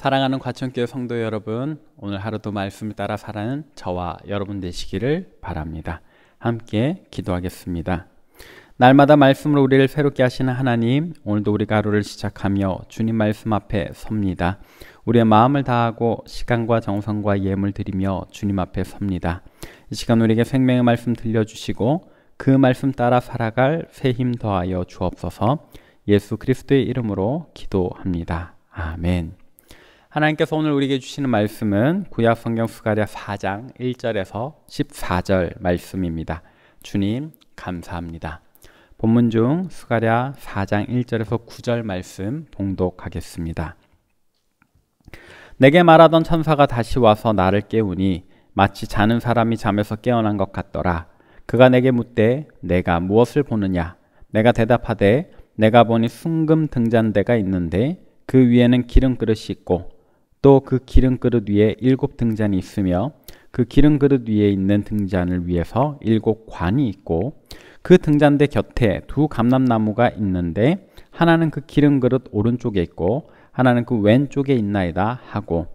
사랑하는 과천교회 성도 여러분, 오늘 하루도 말씀을 따라 살아가는 저와 여러분 되시기를 바랍니다. 함께 기도하겠습니다. 날마다 말씀으로 우리를 새롭게 하시는 하나님, 오늘도 우리가 하루를 시작하며 주님 말씀 앞에 섭니다. 우리의 마음을 다하고 시간과 정성과 예물 드리며 주님 앞에 섭니다. 이 시간 우리에게 생명의 말씀 들려주시고 그 말씀 따라 살아갈 새 힘 더하여 주옵소서. 예수 그리스도의 이름으로 기도합니다. 아멘. 하나님께서 오늘 우리에게 주시는 말씀은 구약 성경 스가랴 4장 1절에서 14절 말씀입니다. 주님 감사합니다. 본문 중 스가랴 4장 1절에서 9절 말씀 봉독하겠습니다. 내게 말하던 천사가 다시 와서 나를 깨우니 마치 자는 사람이 잠에서 깨어난 것 같더라. 그가 내게 묻되 내가 무엇을 보느냐? 내가 대답하되 내가 보니 순금 등잔대가 있는데 그 위에는 기름 그릇이 있고 또 그 기름 그릇 위에 7 등잔이 있으며 그 기름 그릇 위에 있는 등잔을 위해서 7 관이 있고 그 등잔대 곁에 2 감람나무가 있는데 하나는 그 기름 그릇 오른쪽에 있고 하나는 그 왼쪽에 있나이다 하고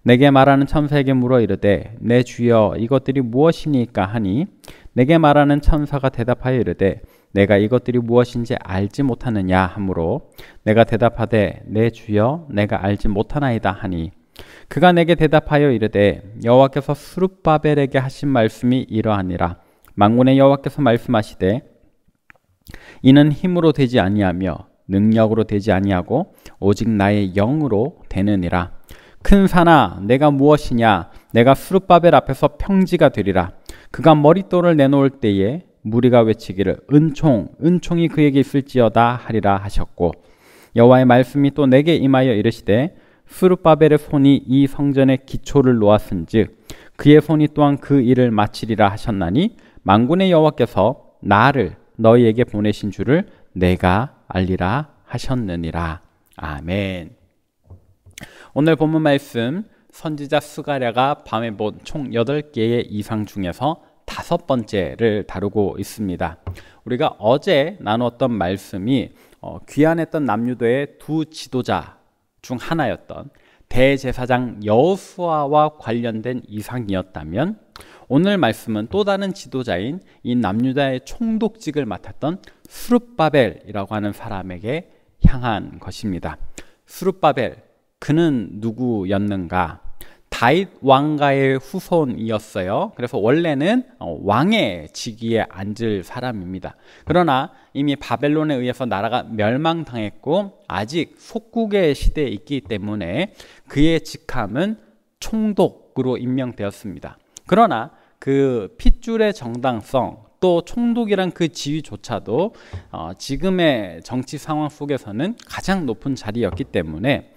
내게 말하는 천사에게 물어 이르되 내 주여 이것들이 무엇이니까 하니 내게 말하는 천사가 대답하여 이르되 내가 이것들이 무엇인지 알지 못하느냐 하므로 내가 대답하되 내 주여 내가 알지 못하나이다 하니 그가 내게 대답하여 이르되 여호와께서 스룹바벨에게 하신 말씀이 이러하니라. 만군의 여호와께서 말씀하시되 이는 힘으로 되지 아니하며 능력으로 되지 아니하고 오직 나의 영으로 되느니라. 큰 산아 내가 무엇이냐? 내가 스룹바벨 앞에서 평지가 되리라. 그가 머릿돌을 내놓을 때에 무리가 외치기를 은총이 그에게 있을지어다 하리라 하셨고 여호와의 말씀이 또 내게 임하여 이르시되 스룹바벨의 손이 이 성전의 기초를 놓았은즉 그의 손이 또한 그 일을 마치리라 하셨나니 만군의 여호와께서 나를 너희에게 보내신 줄을 내가 알리라 하셨느니라. 아멘. 오늘 본문 말씀 선지자 스가랴가 밤에 본 총 8개의 이상 중에서 5번째를 다루고 있습니다. 우리가 어제 나누었던 말씀이 귀환했던 남유다의 2 지도자 중 하나였던 대제사장 여호수아와 관련된 이상이었다면 오늘 말씀은 또 다른 지도자인 이 남유다의 총독직을 맡았던 스룹바벨이라고 하는 사람에게 향한 것입니다. 스룹바벨, 그는 누구였는가? 다윗 왕가의 후손이었어요. 그래서 원래는 왕의 직위에 앉을 사람입니다. 그러나 이미 바벨론에 의해서 나라가 멸망당했고 아직 속국의 시대에 있기 때문에 그의 직함은 총독으로 임명되었습니다. 그러나 그 핏줄의 정당성 또 총독이란 그 지위조차도 지금의 정치 상황 속에서는 가장 높은 자리였기 때문에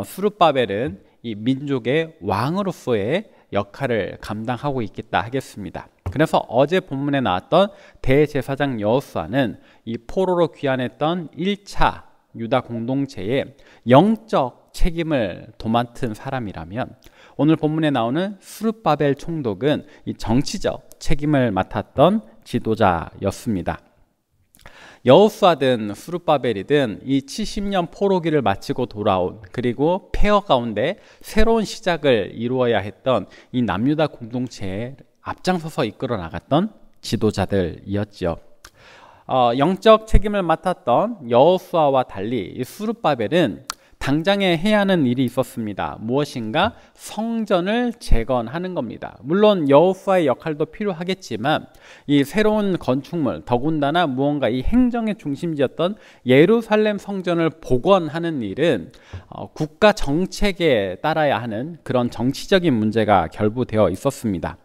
스룹바벨은 이 민족의 왕으로서의 역할을 감당하고 있겠다 하겠습니다. 그래서 어제 본문에 나왔던 대제사장 여호수아는 이 포로로 귀환했던 1차 유다 공동체의 영적 책임을 도맡은 사람이라면 오늘 본문에 나오는 스룹바벨 총독은 이 정치적 책임을 맡았던 지도자였습니다. 여호수아든 스룹바벨이든 이 70년 포로기를 마치고 돌아온 그리고 폐허 가운데 새로운 시작을 이루어야 했던 이 남유다 공동체에 앞장서서 이끌어 나갔던 지도자들이었죠. 영적 책임을 맡았던 여호수아와 달리 이 스룹바벨은 당장에 해야 하는 일이 있었습니다. 무엇인가? 성전을 재건하는 겁니다. 물론 여호수아의 역할도 필요하겠지만 이 새로운 건축물, 더군다나 무언가 이 행정의 중심지였던 예루살렘 성전을 복원하는 일은 국가 정책에 따라야 하는 그런 정치적인 문제가 결부되어 있었습니다.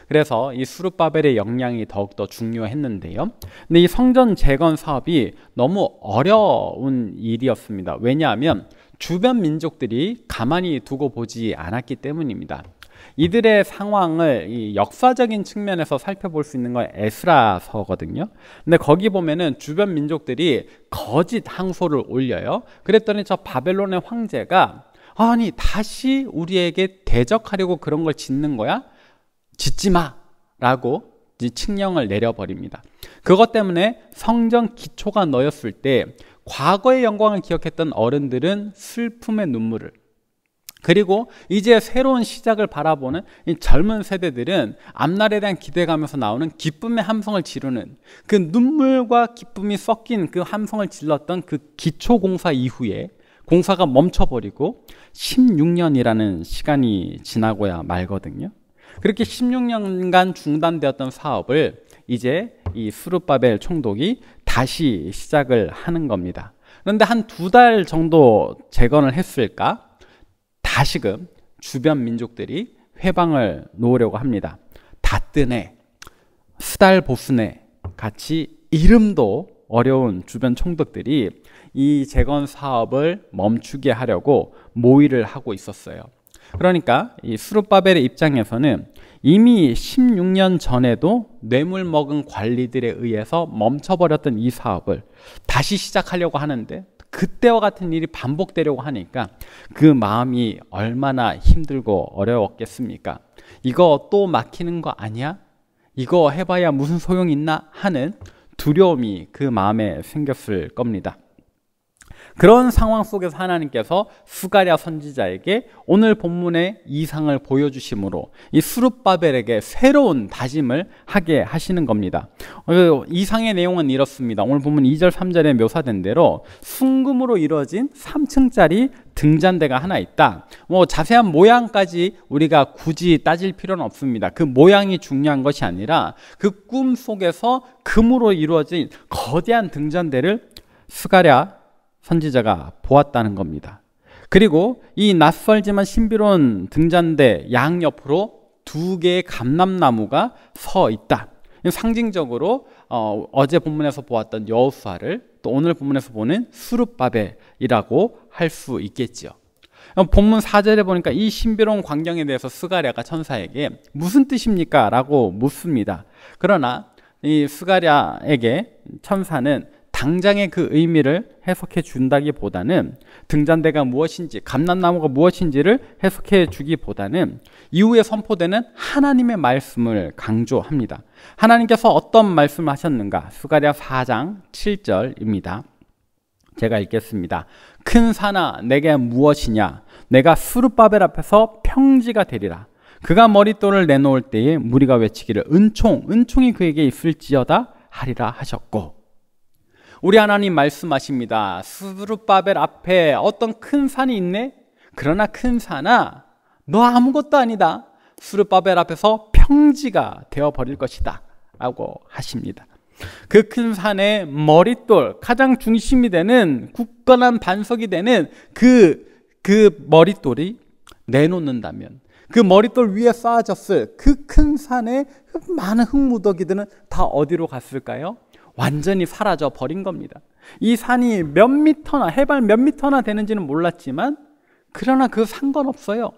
그래서 이 스룹바벨의 역량이 더욱더 중요했는데요. 근데 이 성전 재건 사업이 너무 어려운 일이었습니다. 왜냐하면 주변 민족들이 가만히 두고 보지 않았기 때문입니다. 이들의 상황을 이 역사적인 측면에서 살펴볼 수 있는 건 에스라서거든요. 근데 거기 보면은 주변 민족들이 거짓 항소를 올려요. 그랬더니 저 바벨론의 황제가 아니 다시 우리에게 대적하려고 그런 걸 짓는 거야? 짓지 마! 라고 칙령을 내려버립니다. 그것 때문에 성전 기초가 놓였을 때 과거의 영광을 기억했던 어른들은 슬픔의 눈물을, 그리고 이제 새로운 시작을 바라보는 이 젊은 세대들은 앞날에 대한 기대감에서 나오는 기쁨의 함성을 지르는, 그 눈물과 기쁨이 섞인 그 함성을 질렀던 그 기초공사 이후에 공사가 멈춰버리고 16년이라는 시간이 지나고야 말거든요. 그렇게 16년간 중단되었던 사업을 이제 이 스룹바벨 총독이 다시 시작을 하는 겁니다. 그런데 한 2달 정도 재건을 했을까? 다시금 주변 민족들이 회방을 놓으려고 합니다. 다뜨네, 스달보스네 같이 이름도 어려운 주변 총독들이 이 재건 사업을 멈추게 하려고 모의를 하고 있었어요. 그러니까 이 스룹바벨의 입장에서는 이미 16년 전에도 뇌물 먹은 관리들에 의해서 멈춰버렸던 이 사업을 다시 시작하려고 하는데, 그때와 같은 일이 반복되려고 하니까 그 마음이 얼마나 힘들고 어려웠겠습니까? 이거 또 막히는 거 아니야? 이거 해봐야 무슨 소용 있나? 하는 두려움이 그 마음에 생겼을 겁니다. 그런 상황 속에서 하나님께서 스가랴 선지자에게 오늘 본문의 이상을 보여주심으로 이 스룹바벨에게 새로운 다짐을 하게 하시는 겁니다. 이상의 내용은 이렇습니다. 오늘 본문 2절 3절에 묘사된 대로 순금으로 이루어진 3층짜리 등잔대가 하나 있다. 자세한 모양까지 우리가 굳이 따질 필요는 없습니다. 그 모양이 중요한 것이 아니라 그 꿈 속에서 금으로 이루어진 거대한 등잔대를 스가랴 선지자가 보았다는 겁니다. 그리고 이 낯설지만 신비로운 등잔대 양옆으로 2개의 감람나무가 서 있다. 상징적으로 어제 본문에서 보았던 여호수아를 또 오늘 본문에서 보는 스룹바벨이라고 할 수 있겠지요. 본문 4절에 보니까 이 신비로운 광경에 대해서 스가랴가 천사에게 무슨 뜻입니까? 라고 묻습니다. 그러나 이 스가랴에게 천사는 당장의 그 의미를 해석해 준다기보다는 등잔대가 무엇인지, 감람나무가 무엇인지를 해석해 주기보다는 이후에 선포되는 하나님의 말씀을 강조합니다. 하나님께서 어떤 말씀을 하셨는가? 스가랴 4장 7절입니다. 제가 읽겠습니다. 큰 산아 내게 무엇이냐? 내가 스룹바벨 앞에서 평지가 되리라. 그가 머릿돌을 내놓을 때에 무리가 외치기를 은총이 그에게 있을지어다 하리라 하셨고, 우리 하나님 말씀하십니다. 스룹바벨 앞에 어떤 큰 산이 있네? 그러나 큰 산아, 너 아무것도 아니다. 스룹바벨 앞에서 평지가 되어버릴 것이다 라고 하십니다. 그 큰 산의 머릿돌, 가장 중심이 되는 굳건한 반석이 되는 그 머릿돌이 내놓는다면, 그 머릿돌 위에 쌓아졌을 그 큰 산의 많은 흙무더기들은 다 어디로 갔을까요? 완전히 사라져 버린 겁니다. 이 산이 몇 미터나, 해발 몇 미터나 되는지는 몰랐지만, 그러나 그 상관없어요.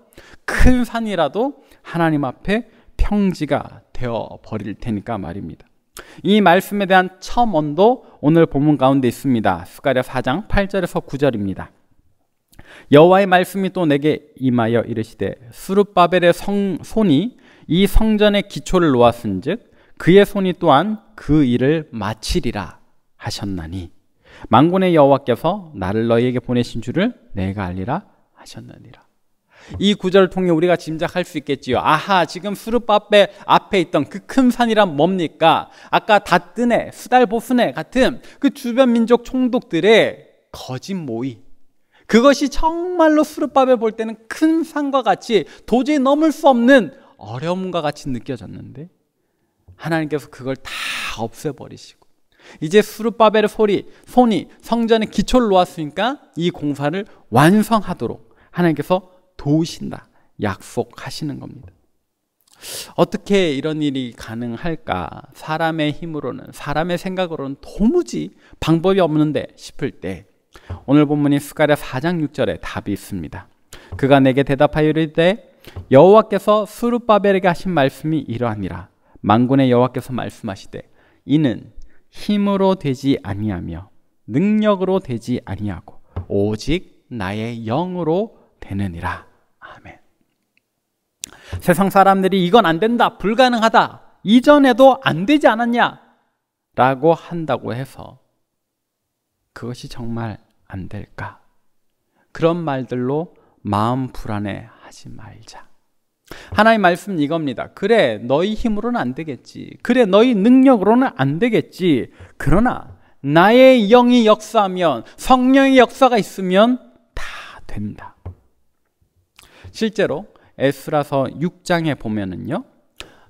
큰 산이라도 하나님 앞에 평지가 되어 버릴 테니까 말입니다. 이 말씀에 대한 첨언도 오늘 본문 가운데 있습니다. 스가랴 4장 8절에서 9절입니다. 여호와의 말씀이 또 내게 임하여 이르시되 스룹바벨의 손이 이 성전의 기초를 놓았은즉 그의 손이 또한 그 일을 마치리라 하셨나니 만군의 여호와께서 나를 너희에게 보내신 줄을 내가 알리라 하셨느니라. 이 구절을 통해 우리가 짐작할 수 있겠지요. 아하, 지금 스룹바벨 앞에 있던 그 큰 산이란 뭡니까? 아까 다뜨네, 스달보스네 같은 그 주변 민족 총독들의 거짓 모의, 그것이 정말로 스룹바벨 볼 때는 큰 산과 같이 도저히 넘을 수 없는 어려움과 같이 느껴졌는데, 하나님께서 그걸 다 없애버리시고 이제 스룹바벨의 손이 성전의 기초를 놓았으니까 이 공사를 완성하도록 하나님께서 도우신다, 약속하시는 겁니다. 어떻게 이런 일이 가능할까? 사람의 힘으로는, 사람의 생각으로는 도무지 방법이 없는데 싶을 때 오늘 본문인 스가랴 4장 6절에 답이 있습니다. 그가 내게 대답하여 이르되 여호와께서 스룹바벨에게 하신 말씀이 이러하니라. 만군의 여호와께서 말씀하시되 이는 힘으로 되지 아니하며 능력으로 되지 아니하고 오직 나의 영으로 되느니라. 아멘. 세상 사람들이 이건 안 된다, 불가능하다, 이전에도 안 되지 않았냐 라고 한다고 해서 그것이 정말 안 될까? 그런 말들로 마음 불안해하지 말자. 하나님 말씀은 이겁니다. 그래, 너희 힘으로는 안 되겠지. 그래, 너희 능력으로는 안 되겠지. 그러나 나의 영이 역사하면, 성령의 역사가 있으면 다 된다. 실제로 에스라서 6장에 보면은요,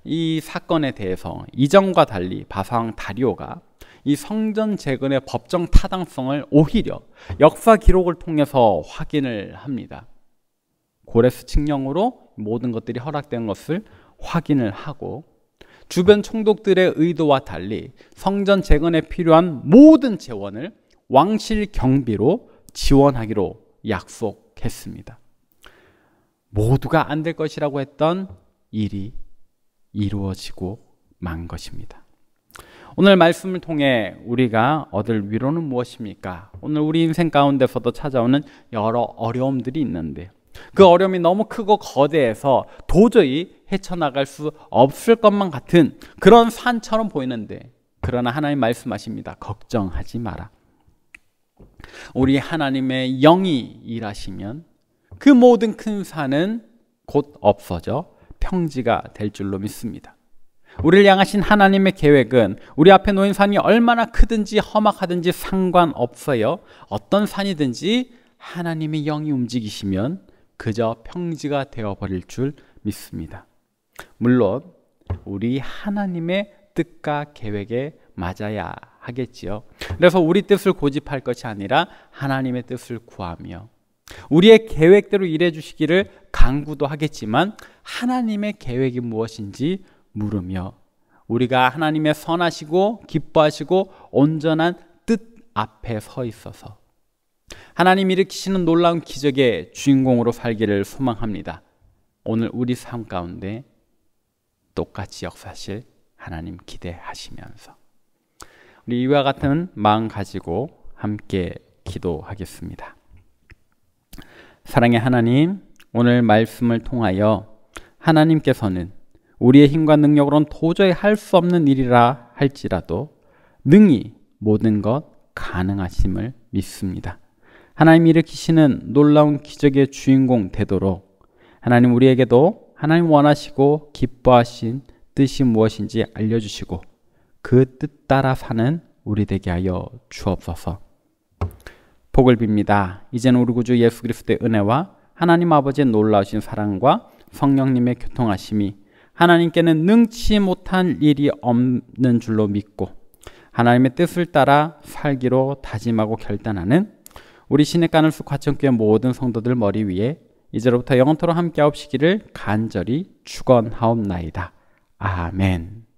이 사건에 대해서 이전과 달리 바사왕 다리오가 이 성전 재건의 법정 타당성을 오히려 역사 기록을 통해서 확인을 합니다. 고레스 칙령으로 모든 것들이 허락된 것을 확인을 하고, 주변 총독들의 의도와 달리 성전 재건에 필요한 모든 재원을 왕실 경비로 지원하기로 약속했습니다. 모두가 안 될 것이라고 했던 일이 이루어지고 만 것입니다. 오늘 말씀을 통해 우리가 얻을 위로는 무엇입니까? 오늘 우리 인생 가운데서도 찾아오는 여러 어려움들이 있는데, 그 어려움이 너무 크고 거대해서 도저히 헤쳐나갈 수 없을 것만 같은 그런 산처럼 보이는데, 그러나 하나님 말씀하십니다. 걱정하지 마라. 우리 하나님의 영이 일하시면 그 모든 큰 산은 곧 없어져 평지가 될 줄로 믿습니다. 우리를 향하신 하나님의 계획은 우리 앞에 놓인 산이 얼마나 크든지 험악하든지 상관없어요. 어떤 산이든지 하나님의 영이 움직이시면 그저 평지가 되어버릴 줄 믿습니다. 물론 우리 하나님의 뜻과 계획에 맞아야 하겠지요. 그래서 우리 뜻을 고집할 것이 아니라 하나님의 뜻을 구하며, 우리의 계획대로 일해 주시기를 간구도 하겠지만 하나님의 계획이 무엇인지 물으며, 우리가 하나님의 선하시고 기뻐하시고 온전한 뜻 앞에 서 있어서 하나님 일으키시는 놀라운 기적의 주인공으로 살기를 소망합니다. 오늘 우리 삶 가운데 똑같이 역사하실 하나님 기대하시면서 우리 이와 같은 마음 가지고 함께 기도하겠습니다. 사랑의 하나님, 오늘 말씀을 통하여 하나님께서는 우리의 힘과 능력으로는 도저히 할 수 없는 일이라 할지라도 능히 모든 것 가능하심을 믿습니다. 하나님 일으키시는 놀라운 기적의 주인공 되도록 하나님 우리에게도 하나님 원하시고 기뻐하신 뜻이 무엇인지 알려주시고 그 뜻 따라 사는 우리 되게 하여 주옵소서. 복을 빕니다. 이제는 우리 구주 예수 그리스도의 은혜와 하나님 아버지의 놀라우신 사랑과 성령님의 교통하심이 하나님께는 능치 못한 일이 없는 줄로 믿고 하나님의 뜻을 따라 살기로 다짐하고 결단하는 우리 시냇가늘숲 과천교회 모든 성도들 머리 위에 이제로부터 영원토록 함께하옵시기를 간절히 축원하옵나이다. 아멘.